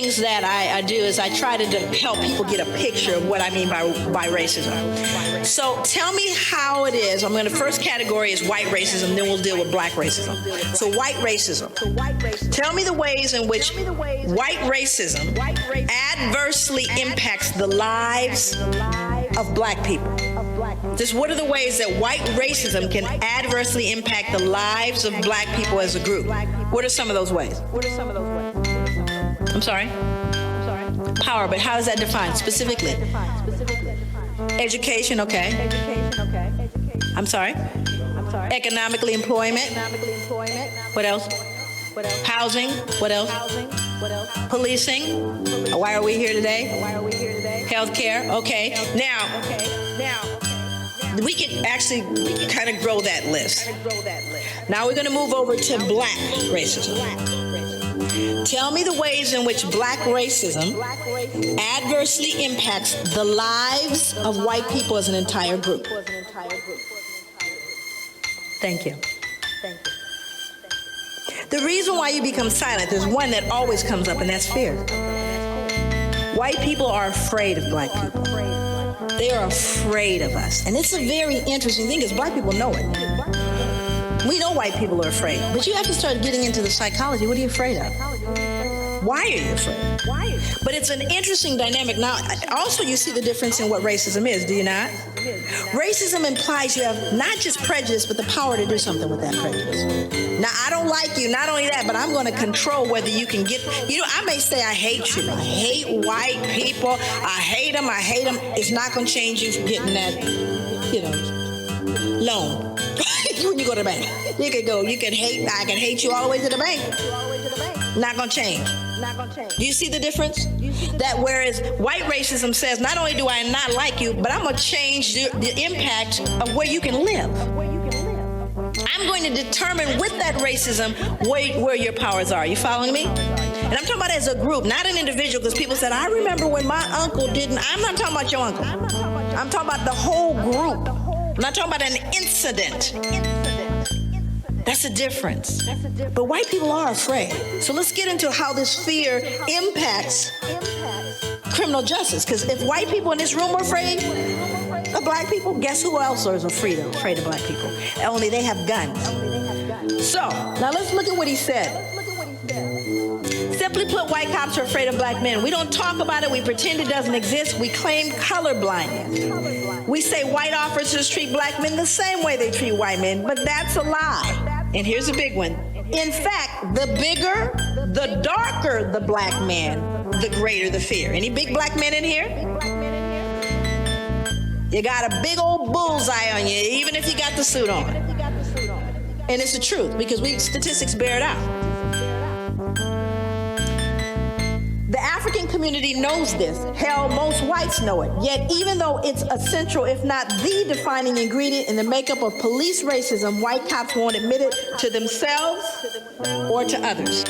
things that I do is I try to help people get a picture of what I mean by racism. So tell me how it is. I'm going to first category is white racism, then we'll deal with black racism. So white racism. Tell me the ways in which white racism adversely impacts the lives of black people. Just what are the ways that white racism can adversely impact the lives of black people as a group? What are some of those ways? I'm sorry? Power, but how is that defined specifically? Education, okay. I'm sorry? Economically, employment. What else? Housing. What else? Policing. Why are we here today? Healthcare. Okay. Now, we can actually kind of grow that list. Now we're going to move over to black racism. Tell me the ways in which black racism adversely impacts the lives of white people as an entire group. Thank you. The reason why you become silent, there's one that always comes up, and that's fear. White people are afraid of black people. They are afraid of us. And it's a very interesting thing because black people know it. We know white people are afraid, but you have to start getting into the psychology. What are you afraid of? Why are you afraid? But it's an interesting dynamic. Now, also you see the difference in what racism is, do you not? Racism implies you have not just prejudice, but the power to do something with that prejudice. Now, I don't like you, not only that, but I'm going to control whether you can get, I may say I hate you. I hate white people. I hate them. It's not going to change you from getting that, loan. When you go to the bank. I can hate you all the way to the bank. Not going to change. Do you see the difference? That whereas white racism says, not only do I not like you, but I'm going to change the impact of where you can live. I'm going to determine with that racism where your powers are. You following me? And I'm talking about as a group, not an individual, because people said, I remember when my uncle didn't. I'm not talking about your uncle. I'm talking about the whole group. I'm not talking about an incident. That's a difference. But white people are afraid. So let's get into how this fear impacts criminal justice. Because if white people in this room are afraid of black people, guess who else is afraid of black people? Only they have guns. So now let's look at what he said. Simply put, white cops are afraid of black men. We don't talk about it. We pretend it doesn't exist. We claim color blindness. We say white officers treat black men the same way they treat white men, but that's a lie. And here's a big one. In fact, the bigger, the darker the black man, the greater the fear. Any big black men in here? You got a big old bullseye on you, even if you got the suit on. And it's the truth, because statistics bear it out. The African community knows this. Hell, most whites know it. Yet, even though it's essential, if not the defining ingredient in the makeup of police racism, white cops won't admit it to themselves or to others.